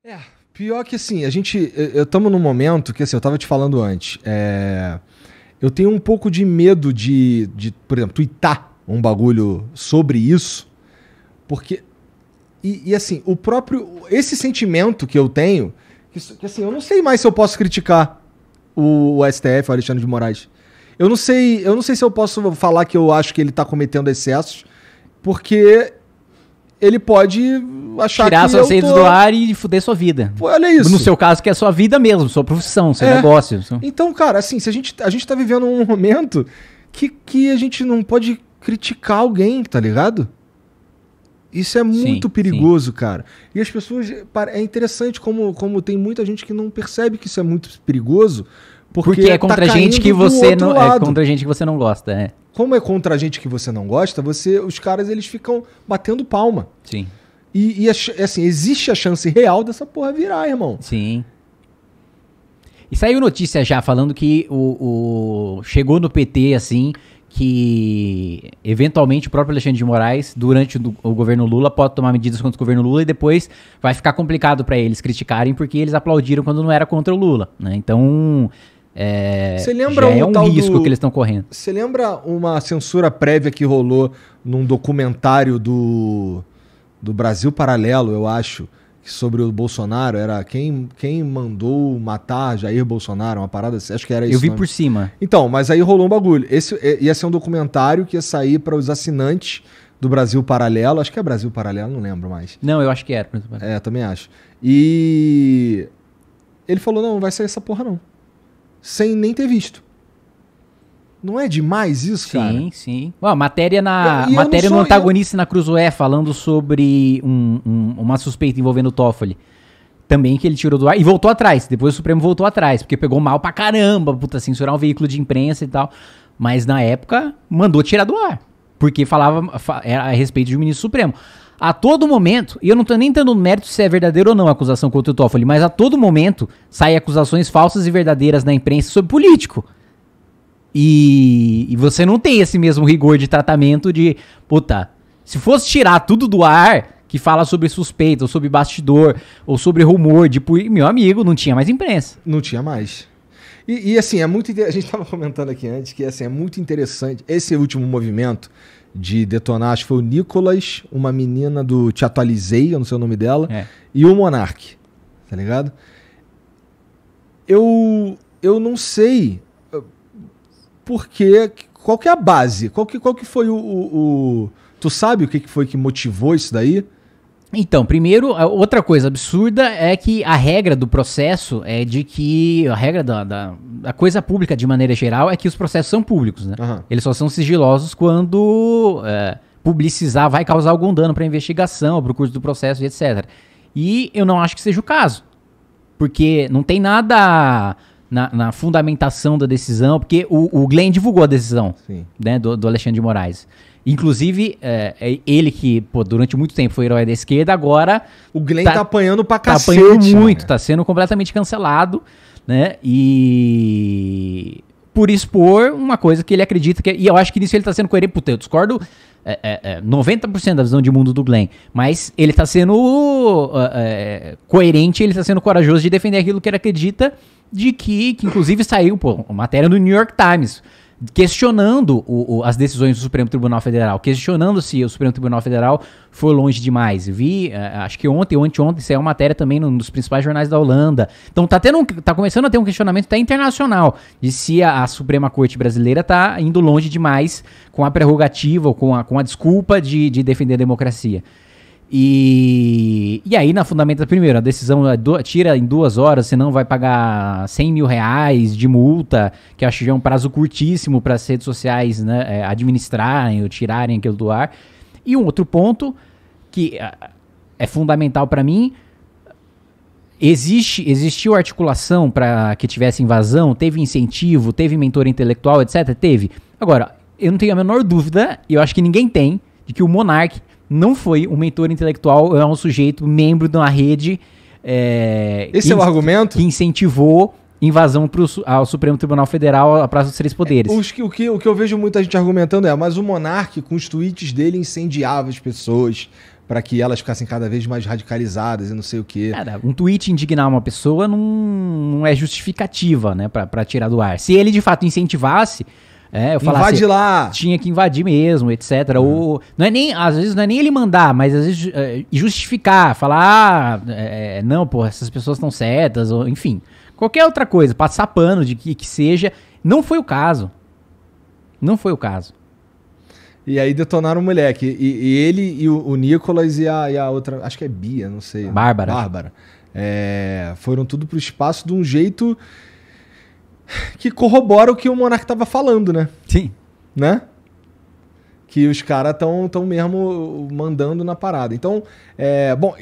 É, pior que assim, eu estamos num momento que assim, eu tava te falando antes, eu tenho um pouco de medo de, por exemplo, tuitar um bagulho sobre isso, porque, e assim, esse sentimento que eu tenho, que assim, eu não sei mais se eu posso criticar o STF, o Alexandre de Moraes. Eu não sei se eu posso falar que eu acho que ele tá cometendo excessos, porque ele pode achar Tirar que suas eu redes tô... do ar e fuder sua vida. Pô, olha isso. No seu caso, que é a sua vida mesmo, sua profissão, seu negócio. Então, cara, assim, se a gente tá vivendo um momento que a gente não pode criticar alguém, tá ligado? Isso é muito perigoso, cara. E as pessoas... É interessante como tem muita gente que não percebe que isso é muito perigoso, porque é contra gente que você não... É contra gente que você não gosta, é. Como é contra gente que você não gosta, os caras, eles ficam batendo palma. Sim. E assim, existe a chance real dessa porra virar, irmão. Sim. E saiu notícia já falando que chegou no PT, assim, que eventualmente o próprio Alexandre de Moraes, durante o governo Lula, pode tomar medidas contra o governo Lula e depois vai ficar complicado pra eles criticarem porque eles aplaudiram quando não era contra o Lula, né? Então... Você lembra já é um risco que eles estão correndo. Você lembra uma censura prévia que rolou num documentário do Brasil Paralelo, eu acho, sobre o Bolsonaro? Era quem mandou matar Jair Bolsonaro, uma parada assim, acho que era isso. Eu vi por cima. Então, mas aí rolou um bagulho. Esse ia ser um documentário que ia sair para os assinantes do Brasil Paralelo, acho que é Brasil Paralelo, não lembro mais. Não, eu acho que era. Também acho. E ele falou, não vai sair essa porra não. Sem nem ter visto. Não é demais isso, cara? Sim, sim. Ué, matéria no Antagonista na Cruzoé, falando sobre uma suspeita envolvendo o Toffoli. Também que ele tirou do ar e voltou atrás. Depois o Supremo voltou atrás, porque pegou mal pra caramba, puta, censurar um veículo de imprensa e tal. Mas na época, mandou tirar do ar. Porque era a respeito de um ministro supremo. A todo momento, e eu não tô nem dando mérito se é verdadeiro ou não a acusação contra o Toffoli, mas a todo momento saem acusações falsas e verdadeiras na imprensa sobre político. E você não tem esse mesmo rigor de tratamento de, puta, se fosse tirar tudo do ar, que fala sobre suspeita, ou sobre bastidor, ou sobre rumor de meu amigo, não tinha mais imprensa. Não tinha mais. E assim, a gente tava comentando aqui antes que assim, é muito interessante, esse último movimento de detonar, acho que foi o Nicolas, uma menina do Te Atualizei, eu não sei o nome dela, e o Monark, tá ligado? Eu não sei porque, qual que é a base, qual que foi tu sabe o que foi que motivou isso daí? Então, primeiro, outra coisa absurda é que a regra do processo é de que, a regra da coisa pública de maneira geral é que os processos são públicos, né? Uhum. Eles só são sigilosos quando publicizar vai causar algum dano para a investigação, para o curso do processo e etc. E eu não acho que seja o caso, porque não tem nada na fundamentação da decisão, porque o Glenn divulgou a decisão, né, do Alexandre de Moraes. Inclusive, ele que, durante muito tempo foi herói da esquerda, agora... O Glenn tá apanhando pra cacete. Tá apanhando muito, tá sendo completamente cancelado, né? E... por expor uma coisa que ele acredita que... E eu acho que nisso ele tá sendo coerente. Puta, eu discordo 90% da visão de mundo do Glenn. Mas ele tá sendo coerente, ele tá sendo corajoso de defender aquilo que ele acredita, de que inclusive saiu, uma matéria no New York Times... questionando as decisões do Supremo Tribunal Federal, questionando se o Supremo Tribunal Federal foi longe demais. Vi, acho que ontem ou anteontem, saiu uma matéria também num dos principais jornais da Holanda. Então tá começando a ter um questionamento até internacional de se a Suprema Corte Brasileira tá indo longe demais com a prerrogativa ou com a desculpa de defender a democracia. E aí, na fundamenta, primeiro, a decisão tira em 2 horas, senão vai pagar 100 mil reais de multa, que acho que já é um prazo curtíssimo para as redes sociais, né, administrarem ou tirarem aquilo do ar. E um outro ponto que é fundamental para mim, existiu articulação para que tivesse invasão, teve incentivo, teve mentor intelectual, etc? Teve. Agora, eu não tenho a menor dúvida, e eu acho que ninguém tem, de que o Monark não foi um mentor intelectual, é um sujeito membro de uma rede esse é o argumento? Que incentivou invasão ao Supremo Tribunal Federal, a Praça dos Três Poderes. O que eu vejo muita gente argumentando mas o Monark, com os tweets dele, incendiava as pessoas para que elas ficassem cada vez mais radicalizadas e não sei o quê. Cara, um tweet indignar uma pessoa não é justificativa, né, pra tirar do ar. Se ele de fato incentivasse, eu falasse, invade lá! Tinha que invadir mesmo, etc. Ou, não é nem, às vezes não é nem ele mandar, mas às vezes justificar, falar, não, pô, essas pessoas estão certas, ou enfim, qualquer outra coisa, passar pano de que seja. Não foi o caso. Não foi o caso. E aí detonaram o moleque. E ele e o Nicolas e a outra, acho que é Bia, não sei. Bárbara. Foram tudo pro espaço de um jeito que corrobora o que o Monark tava falando, né? Sim. Né? Que os caras tão mesmo mandando na parada. Então, bom,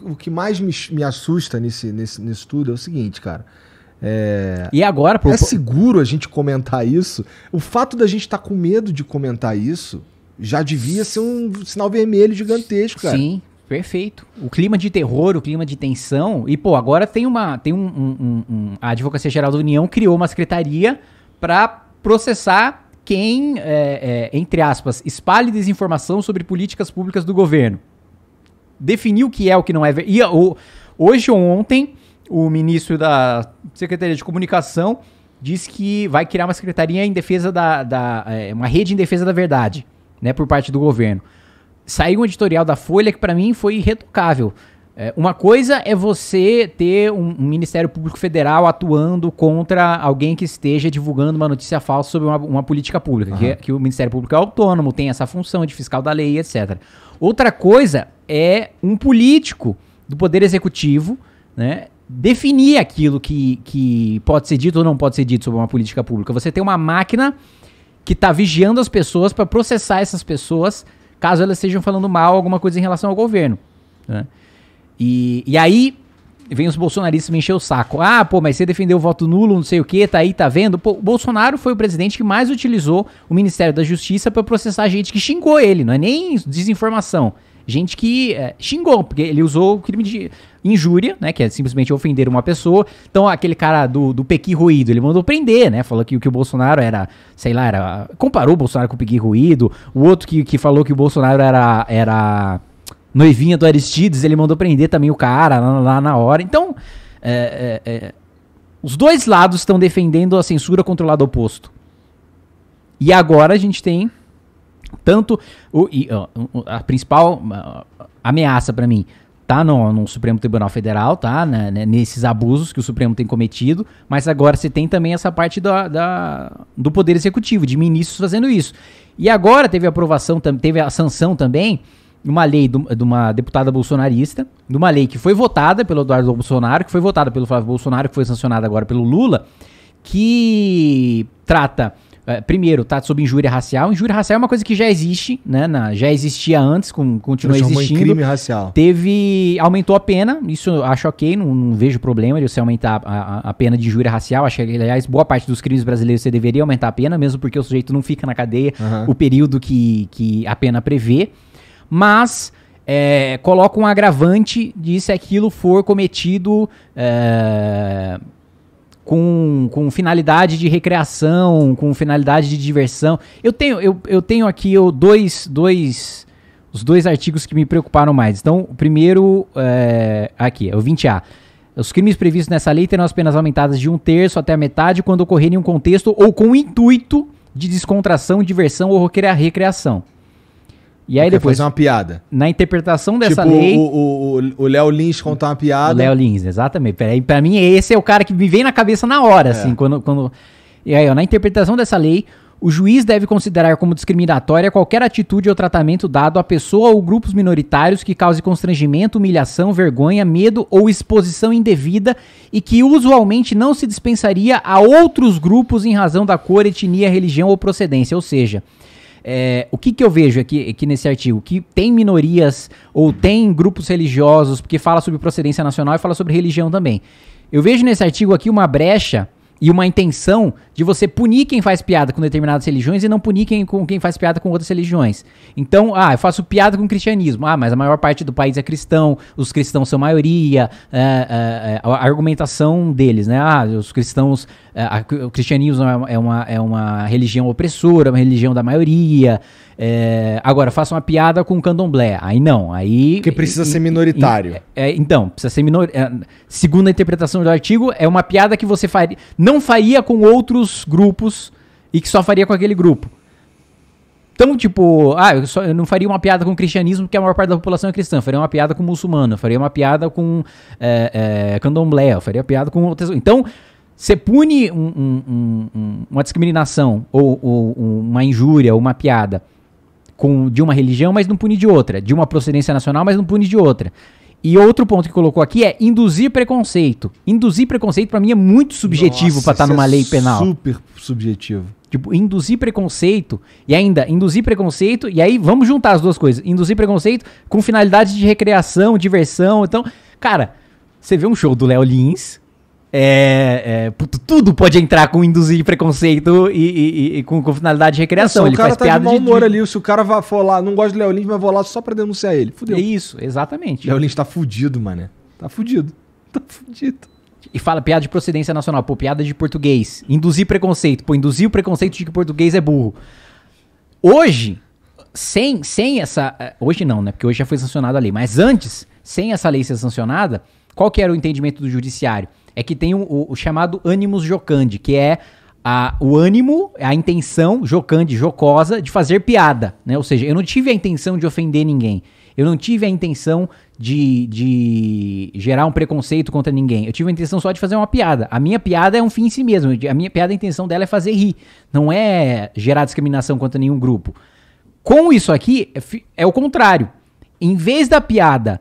o que mais me assusta nisso tudo é o seguinte, cara. E agora, é seguro a gente comentar isso? O fato da gente estar com medo de comentar isso já devia ser um sinal vermelho gigantesco, cara. Sim, perfeito. O clima de terror, o clima de tensão. E, pô, agora a Advocacia Geral da União criou uma secretaria para processar quem, entre aspas, espalhe desinformação sobre políticas públicas do governo. Definiu o que é o que não é. E hoje ou ontem, o ministro da Secretaria de Comunicação disse que vai criar uma secretaria em defesa uma rede em defesa da verdade, né, por parte do governo. Saiu um editorial da Folha que para mim foi irretocável. Uma coisa é você ter um Ministério Público Federal atuando contra alguém que esteja divulgando uma notícia falsa sobre uma política pública, que o Ministério Público é autônomo, tem essa função de fiscal da lei, etc. Outra coisa é um político do Poder Executivo, né, definir aquilo que pode ser dito ou não pode ser dito sobre uma política pública. Você tem uma máquina que está vigiando as pessoas para processar essas pessoas caso elas estejam falando mal alguma coisa em relação ao governo, né? E aí vem os bolsonaristas me encher o saco. Ah, pô, mas você defendeu o voto nulo, não sei o que, tá aí, tá vendo? Pô, o Bolsonaro foi o presidente que mais utilizou o Ministério da Justiça para processar gente que xingou ele, não é nem desinformação. Gente que xingou, porque ele usou o crime de injúria, né, que é simplesmente ofender uma pessoa. Então, aquele cara do Pequi Ruído, ele mandou prender, né, falou que o Bolsonaro era, sei lá, comparou o Bolsonaro com o Pequi Ruído. O outro que falou que o Bolsonaro era noivinha do Aristides, ele mandou prender também o cara lá na hora. Então, os dois lados estão defendendo a censura contra o lado oposto. E agora a gente tem tanto a principal ameaça para mim tá no Supremo Tribunal Federal, tá, né, nesses abusos que o Supremo tem cometido, mas agora você tem também essa parte do Poder Executivo, de ministros fazendo isso. E agora teve a sanção também de uma lei de uma deputada bolsonarista, de uma lei que foi votada pelo Eduardo Bolsonaro, que foi votada pelo Flávio Bolsonaro, que foi sancionada agora pelo Lula, que trata... primeiro, tá sobre injúria racial. Injúria racial é uma coisa que já existe, né? Já existia antes, continua existindo. Em crime racial. Aumentou a pena, isso eu acho ok, não vejo problema de você aumentar a pena de injúria racial. Acho que, aliás, boa parte dos crimes brasileiros você deveria aumentar a pena, mesmo porque o sujeito não fica na cadeia o período que a pena prevê. Mas coloca um agravante de se aquilo for cometido... com finalidade de recreação, com finalidade de diversão. Eu tenho aqui os dois artigos que me preocuparam mais. Então, o primeiro, aqui, é o 20A. Os crimes previstos nessa lei terão as penas aumentadas de 1/3 até a metade quando ocorrerem em um contexto ou com o intuito de descontração, diversão ou recreação. E aí depois fazer uma piada. Na interpretação dessa lei... O Léo Lins contar uma piada. O Léo Lins, exatamente. Pra mim, esse é o cara que me vem na cabeça na hora, assim, quando... E aí, na interpretação dessa lei, o juiz deve considerar como discriminatória qualquer atitude ou tratamento dado à pessoa ou grupos minoritários que cause constrangimento, humilhação, vergonha, medo ou exposição indevida e que usualmente não se dispensaria a outros grupos em razão da cor, etnia, religião ou procedência. Ou seja... o que eu vejo aqui nesse artigo? Que tem minorias ou tem grupos religiosos, porque fala sobre procedência nacional e fala sobre religião também. Eu vejo nesse artigo aqui uma brecha e uma intenção de você punir quem faz piada com determinadas religiões e não punir quem faz piada com outras religiões. Então, eu faço piada com o cristianismo. Mas a maior parte do país é cristão, os cristãos são maioria, a argumentação deles, né? Os cristãos, o cristianismo é uma religião opressora, uma religião da maioria. Agora, faço uma piada com o candomblé. Aí não, aí... Porque precisa ser minoritário. Então, precisa ser minoritário. Segundo a interpretação do artigo, é uma piada que você não faria com outros grupos e que só faria com aquele grupo. Então, tipo, eu não faria uma piada com o cristianismo porque a maior parte da população é cristã. Eu faria uma piada com o muçulmano, eu faria uma piada com candomblé, eu faria piada com outras... Então, você pune uma discriminação ou uma injúria ou uma piada de uma religião, mas não pune de outra. De uma procedência nacional, mas não pune de outra. E outro ponto que colocou aqui é induzir preconceito. Induzir preconceito, pra mim, é muito subjetivo pra estar numa lei penal. Super subjetivo. Tipo, induzir preconceito e ainda induzir preconceito, e aí vamos juntar as duas coisas. Induzir preconceito com finalidade de recreação, diversão. Então, cara, você vê um show do Léo Lins, tudo pode entrar com induzir preconceito e com finalidade de recreação. Ele faz piada de mau humor ali. Se o cara for lá, não gosta do Léo Lins, mas vou lá só pra denunciar ele. Fudeu. É isso, exatamente. Léo Lins tá fudido, mané. Tá fudido. E fala piada de procedência nacional. Pô, piada de português. Induzir preconceito. Pô, induzir o preconceito de que português é burro. Hoje, sem essa... Hoje não, né? Porque hoje já foi sancionada a lei. Mas antes, sem essa lei ser sancionada, qual que era o entendimento do judiciário? É que tem o chamado animus jocandi, que é o ânimo, a intenção jocandi, jocosa, de fazer piada, né? Ou seja, eu não tive a intenção de ofender ninguém. Eu não tive a intenção de gerar um preconceito contra ninguém. Eu tive a intenção só de fazer uma piada. A minha piada é um fim em si mesmo. A minha piada, a intenção dela é fazer rir. Não é gerar discriminação contra nenhum grupo. Com isso aqui, é o contrário. Em vez da piada...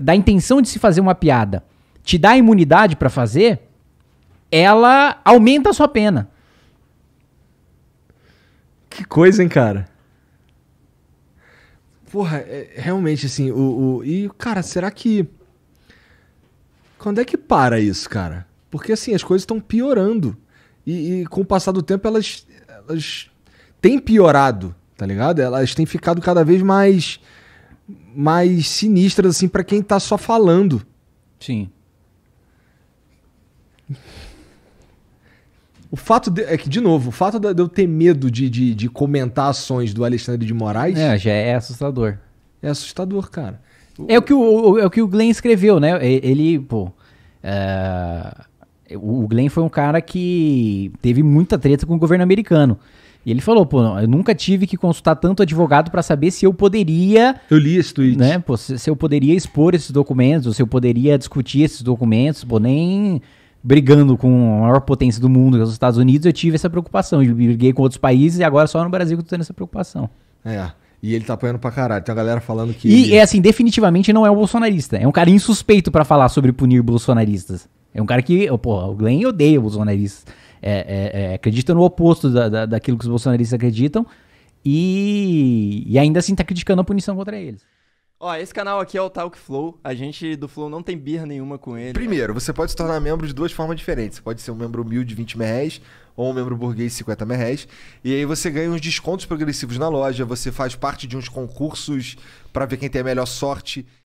da intenção de se fazer uma piada te dá imunidade pra fazer, ela aumenta a sua pena. Que coisa, hein, cara? Porra, realmente, assim, e, cara, será que... Quando é que para isso, cara? Porque, assim, as coisas estão piorando. E com o passar do tempo, elas têm piorado, tá ligado? Elas têm ficado cada vez mais sinistras, assim, pra quem tá só falando. Sim. O fato é que, de novo, o fato de eu ter medo de comentar ações do Alexandre de Moraes... já é assustador. É assustador, cara. É o que o Glenn escreveu, né? Ele, pô... o Glenn foi um cara que teve muita treta com o governo americano. E ele falou, pô, eu nunca tive que consultar tanto advogado pra saber se eu poderia... Eu li esse tweet. Né, pô, se eu poderia expor esses documentos, ou se eu poderia discutir esses documentos, pô, nem brigando com a maior potência do mundo, que é os Estados Unidos, eu tive essa preocupação. Eu briguei com outros países e agora só no Brasil que eu tô tendo essa preocupação. E ele tá apoiando pra caralho. Tem a galera falando que... E, assim, definitivamente não é um bolsonarista. É um cara insuspeito pra falar sobre punir bolsonaristas. É um cara que, pô, o Glenn odeia bolsonaristas. Acredita no oposto daquilo que os bolsonaristas acreditam e ainda assim tá criticando a punição contra eles. Ó, esse canal aqui é o Talk Flow. A gente do Flow não tem birra nenhuma com ele. Primeiro, você pode se tornar membro de duas formas diferentes. Você pode ser um membro humilde de 20 reais ou um membro burguês de 50 reais. E aí você ganha uns descontos progressivos na loja, você faz parte de uns concursos pra ver quem tem a melhor sorte.